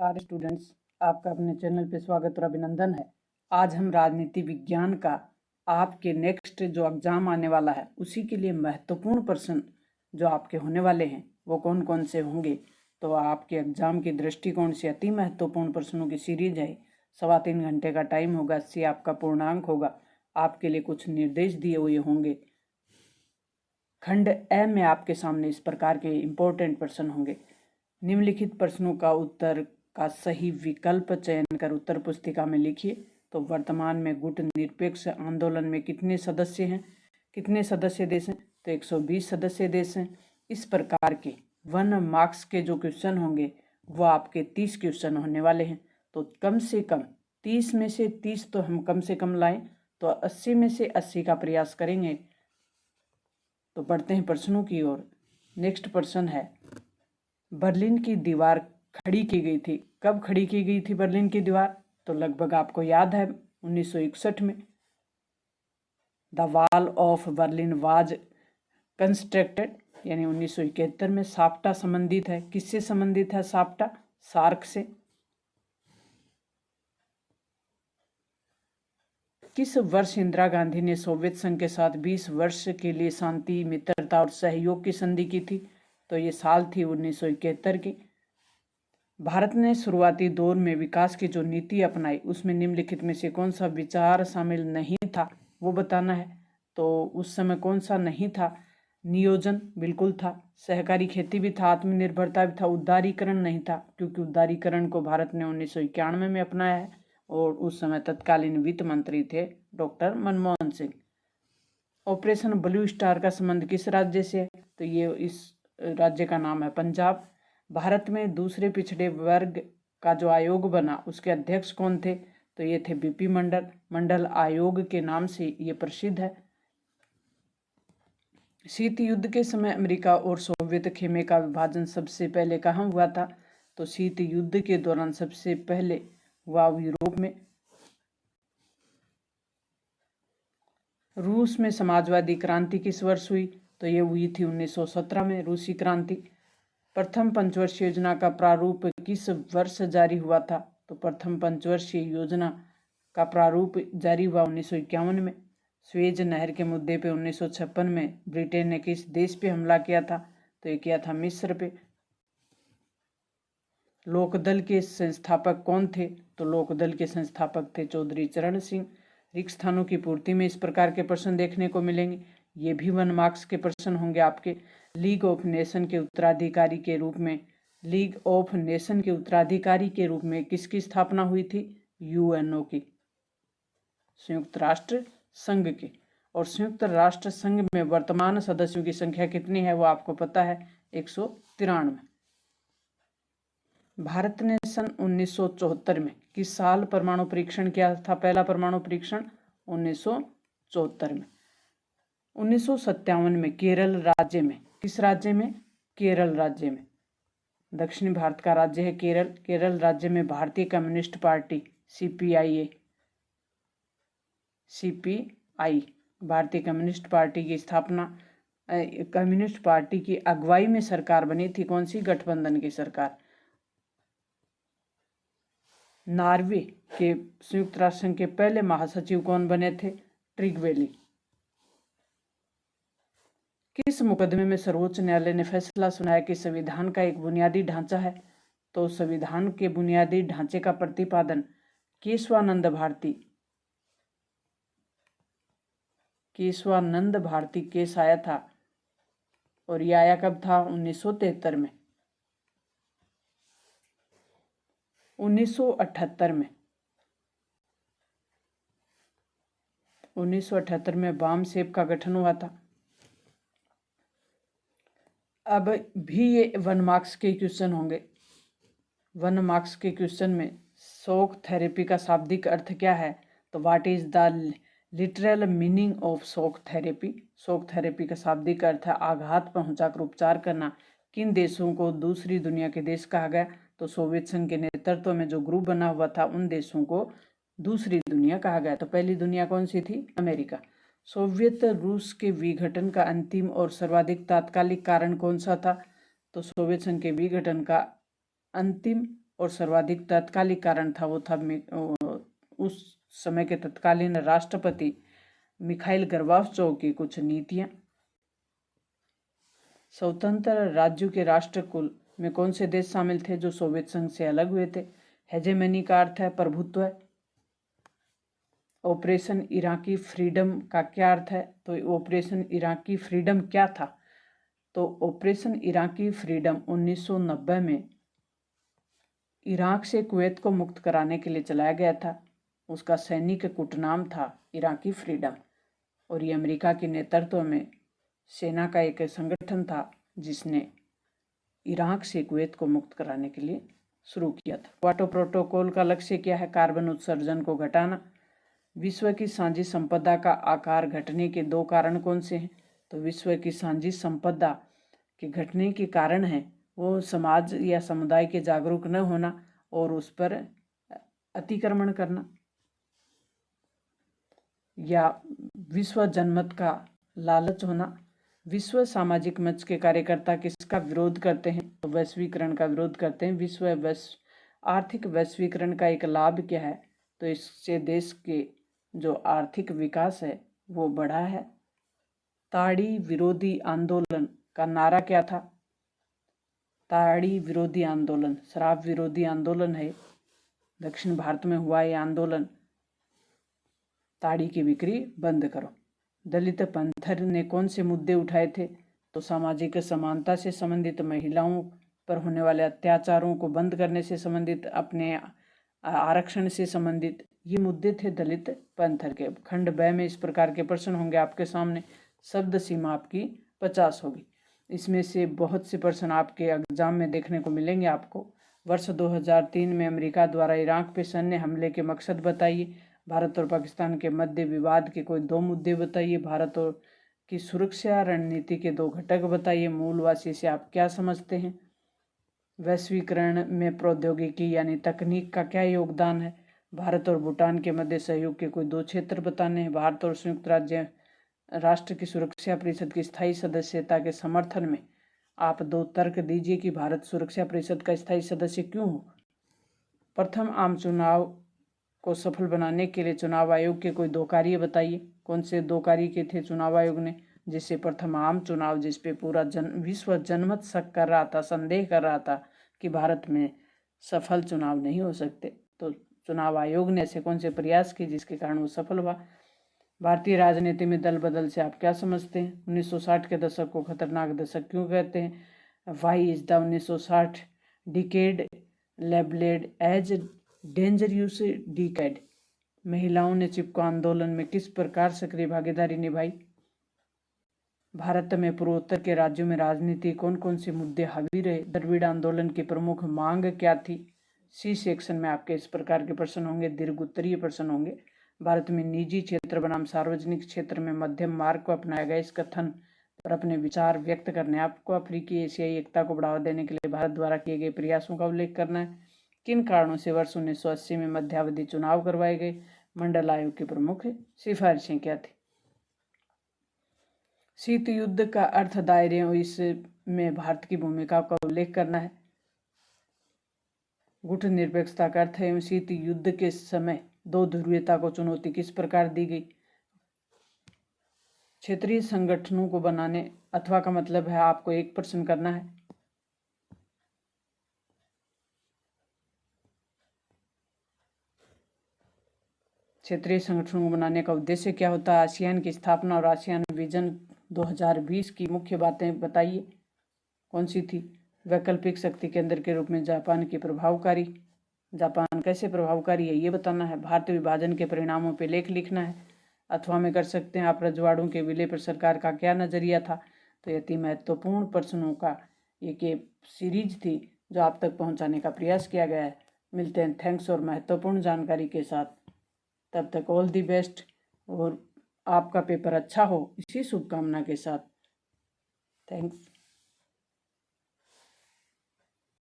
नमस्कार स्टूडेंट्स, आपका अपने चैनल पे स्वागत और अभिनंदन है। आज हम राजनीति विज्ञान का आपके नेक्स्ट जो एग्जाम आने वाला है उसी के लिए महत्वपूर्ण प्रश्न जो आपके होने वाले हैं वो कौन कौन से होंगे। तो आपके एग्जाम के दृष्टिकोण से अति महत्वपूर्ण प्रश्नों की सीरीज है। 3.25 घंटे का टाइम होगा, 80 आपका पूर्णांक होगा। आपके लिए कुछ निर्देश दिए हुए होंगे। खंड ए में आपके सामने इस प्रकार के इम्पोर्टेंट प्रश्न होंगे। निम्नलिखित प्रश्नों का उत्तर का सही विकल्प चयन कर उत्तर पुस्तिका में लिखिए। तो वर्तमान में गुट निरपेक्ष आंदोलन में कितने सदस्य हैं, कितने सदस्य देश हैं? तो 120 सदस्य देश हैं। इस प्रकार के 1 मार्क्स के जो क्वेश्चन होंगे वो आपके 30 क्वेश्चन होने वाले हैं। तो कम से कम 30 में से 30 तो हम कम से कम लाएं, तो 80 में से 80 का प्रयास करेंगे। तो बढ़ते हैं प्रश्नों की ओर। नेक्स्ट प्रश्न है, बर्लिन की दीवार खड़ी की गई थी। कब खड़ी की गई थी बर्लिन की दीवार? तो लगभग आपको याद है 1961 में। The wall of Berlin was constructed, यानी 1971 में। साप्टा संबंधित है, किससे संबंधित है साप्टा? सार्क से। किस वर्ष इंदिरा गांधी ने सोवियत संघ के साथ 20 वर्ष के लिए शांति, मित्रता और सहयोग की संधि की थी? तो ये साल थी 1971 की। भारत ने शुरुआती दौर में विकास की जो नीति अपनाई उसमें निम्नलिखित में से कौन सा विचार शामिल नहीं था वो बताना है। तो उस समय कौन सा नहीं था? नियोजन बिल्कुल था, सहकारी खेती भी था, आत्मनिर्भरता भी था, उदारीकरण नहीं था, क्योंकि उदारीकरण को भारत ने 1991 में अपनाया है और उस समय तत्कालीन वित्त मंत्री थे doctor Manmohan Singh. Operation blue star का संबंध किस राज्य से है? तो ये इस राज्य का नाम है पंजाब। भारत में दूसरे पिछड़े वर्ग का जो आयोग बना उसके अध्यक्ष कौन थे? तो ये थे बीपी मंडल। मंडल आयोग के नाम से ये प्रसिद्ध है। शीत युद्ध के समय अमेरिका और सोवियत खेमे का विभाजन सबसे पहले कहाँ हुआ था? तो शीत युद्ध के दौरान सबसे पहले हुआ यूरोप में। रूस में समाजवादी क्रांति किस वर्ष हुई? तो ये हुई थी 1917 में, रूसी क्रांति। प्रथम पंचवर्षीय योजना का प्रारूप किस वर्ष जारी हुआ था? तो प्रथम पंचवर्षीय योजना का प्रारूप जारी हुआ 1951 में। स्वेज नहर के मुद्दे पे 1956 में ब्रिटेन ने किस देश पे हमला किया था? तो ये किया था मिस्र पे। लोकदल के संस्थापक कौन थे? तो लोकदल के संस्थापक थे चौधरी चरण सिंह। रिक्त स्थानों की पूर्ति में इस प्रकार के प्रश्न देखने को मिलेंगे। ये भी 1 मार्क्स के प्रश्न होंगे आपके। लीग ऑफ नेशन के उत्तराधिकारी के रूप में, लीग ऑफ नेशन के उत्तराधिकारी के रूप में किसकी स्थापना हुई थी? यूएनओ की, संयुक्त राष्ट्र संघ की। और संयुक्त राष्ट्र संघ में वर्तमान सदस्यों की संख्या कितनी है वो आपको पता है, 193। भारत ने सन 1974 में किस साल परमाणु परीक्षण किया था? पहला परमाणु परीक्षण 1974 में। 1957 में केरल राज्य में, किस राज्य में? केरल राज्य में। दक्षिणी भारत का राज्य है केरल। केरल राज्य में भारतीय कम्युनिस्ट पार्टी सीपीआई, भारतीय कम्युनिस्ट पार्टी की स्थापना, कम्युनिस्ट पार्टी की अगुवाई में सरकार बनी थी। कौन सी? गठबंधन की सरकार। नॉर्वे के संयुक्त राष्ट्र संघ के पहले महासचिव कौन बने थे? ट्रिगवेली। किस मुकदमे में सर्वोच्च न्यायालय ने फैसला सुनाया कि संविधान का एक बुनियादी ढांचा है? तो संविधान के बुनियादी ढांचे का प्रतिपादन केशवानंद भारती केस आया था। और यह आया कब था? 1973 में। 1978 में 1978 में बामसेब का गठन हुआ था। अब भी ये 1 मार्क्स के क्वेश्चन होंगे। 1 मार्क्स के क्वेश्चन में शॉक थेरेपी का शाब्दिक अर्थ क्या है? तो what is the literal meaning of shock therapy? Shock therapy का शाब्दिक अर्थ है आघात पहुंचाकर उपचार करना। किन देशों को दूसरी दुनिया के देश कहा गया? तो सोवियत संघ के नेतृत्व में जो ग्रुप बना हुआ था उन देशों को दूसरी दुनिया कहा गया। तो पहली दुनिया कौन सी थी? अमेरिका। सोवियत रूस के विघटन का अंतिम और सर्वाधिक तात्कालिक कारण कौन सा था? तो सोवियत संघ के विघटन का अंतिम और सर्वाधिक तात्कालिक कारण था वो था उस समय के तत्कालीन राष्ट्रपति मिखाइल गोर्बाचोव की कुछ नीतियां। स्वतंत्र राज्यों के राष्ट्रकुल में कौन से देश शामिल थे जो सोवियत संघ से अलग हुए थे? हेजेमनी का अर्थ है प्रभुत्व। ऑपरेशन इराकी फ्रीडम का क्या अर्थ है? तो ऑपरेशन इराकी फ्रीडम क्या था? तो ऑपरेशन इराकी फ्रीडम 1990 में इराक से कुवैत को मुक्त कराने के लिए चलाया गया था। उसका सैनिक कूटनाम था इराकी फ्रीडम, और ये अमेरिका के नेतृत्व में सेना का एक संगठन था जिसने इराक से कुवैत को मुक्त कराने के लिए शुरू किया था। क्योटो प्रोटोकॉल का लक्ष्य क्या है? कार्बन उत्सर्जन को घटाना। विश्व की साझी संपदा का आकार घटने के दो कारण कौन से हैं? तो विश्व की साझी संपदा के घटने के कारण है वो समाज या समुदाय के जागरूक न होना और उस पर अतिक्रमण करना, या विश्व जनमत का लालच होना। विश्व सामाजिक मंच के कार्यकर्ता किसका विरोध करते हैं? तो वैश्वीकरण का विरोध करते हैं। आर्थिक वैश्वीकरण का एक लाभ क्या है? तो इससे देश के जो आर्थिक विकास है वो बढ़ा है। ताड़ी विरोधी आंदोलन का नारा क्या था? ताड़ी विरोधी आंदोलन शराब विरोधी आंदोलन है। दक्षिण भारत में हुआ ये आंदोलन, ताड़ी की बिक्री बंद करो। दलित पंथर ने कौन से मुद्दे उठाए थे? तो सामाजिक समानता से संबंधित, महिलाओं पर होने वाले अत्याचारों को बंद करने से संबंधित, अपने आरक्षण से संबंधित ये मुद्दे थे दलित पंथर के। खंड ब में इस प्रकार के प्रश्न होंगे आपके सामने। शब्द सीमा आपकी 50 होगी। इसमें से बहुत से प्रश्न आपके एग्जाम में देखने को मिलेंगे आपको। वर्ष 2003 में अमेरिका द्वारा इराक पे सैन्य हमले के मकसद बताइए। भारत और पाकिस्तान के मध्य विवाद के कोई दो मुद्दे बताइए। भारत और की सुरक्षा रणनीति के दो घटक बताइए। मूलवासी से आप क्या समझते हैं? वैश्वीकरण में प्रौद्योगिकी यानी तकनीक का क्या योगदान है? भारत और भूटान के मध्य सहयोग के कोई दो क्षेत्र बताने हैं। भारत और संयुक्त राज्य राष्ट्र की सुरक्षा परिषद की स्थायी सदस्यता के समर्थन में आप दो तर्क दीजिए कि भारत सुरक्षा परिषद का स्थायी सदस्य क्यों हो। प्रथम आम चुनाव को सफल बनाने के लिए चुनाव आयोग के कोई दो कार्य बताइए। कौन से दो कार्य के थे चुनाव आयोग ने? जिससे प्रथम आम चुनाव, जिसपे पूरा विश्व जनमत शक कर रहा था, संदेह कर रहा था कि भारत में सफल चुनाव नहीं हो सकते, तो चुनाव आयोग ने ऐसे कौन से प्रयास किए जिसके कारण वो सफल हुआ। भारतीय राजनीति में दल बदल से आप क्या समझते हैं? 1960 के दशक को खतरनाक दशक क्यों कहते हैं? Why is the 1960 decade labelled as dangerous decade. महिलाओं ने चिपको आंदोलन में किस प्रकार सक्रिय भागीदारी निभाई? भारत में पूर्वोत्तर के राज्यों में राजनीति कौन कौन से मुद्दे हावी रहे? द्रविड़ आंदोलन की प्रमुख मांग क्या थी? सी सेक्शन में आपके इस प्रकार के प्रश्न होंगे, दीर्घ उत्तरीय प्रश्न होंगे। भारत में निजी क्षेत्र बनाम सार्वजनिक क्षेत्र में मध्यम मार्ग को अपनाया गया। इस कथन पर अपने विचार व्यक्त करने आपको अफ्रीकी एशियाई एकता को बढ़ावा देने के लिए भारत द्वारा किए गए प्रयासों का उल्लेख करना है। किन कारणों से वर्ष 1980 में मध्यावधि चुनाव करवाए गए? मंडल आयोग की प्रमुख सिफारिशें क्या थी? शीत युद्ध का अर्थ दायरे और इसमें भारत की भूमिका का उल्लेख करना है। गुट निरपेक्षता का अर्थ है शीत युद्ध के समय दो ध्रुवीयता को चुनौती किस प्रकार दी गई? क्षेत्रीय संगठनों को बनाने अथवा का मतलब है आपको एक प्रश्न करना है। क्षेत्रीय संगठनों को बनाने का उद्देश्य क्या होता है? आसियान की स्थापना और आसियान विजन 2020 की मुख्य बातें बताइए। कौन सी थी? वैकल्पिक शक्ति केंद्र के रूप में जापान की प्रभावकारी। जापान कैसे प्रभावकारी है ये बताना है। भारत विभाजन के परिणामों पर लेख लिखना है। अथवा में कर सकते हैं आप रजवाड़ों के विलय पर सरकार का क्या नजरिया था। तो अति महत्वपूर्ण प्रश्नों का एक सीरीज थी जो आप तक पहुंचाने का प्रयास किया गया है। मिलते हैं थैंक्स और महत्वपूर्ण जानकारी के साथ। तब तक ऑल दी बेस्ट और आपका पेपर अच्छा हो इसी शुभकामना के साथ। थैंक्स।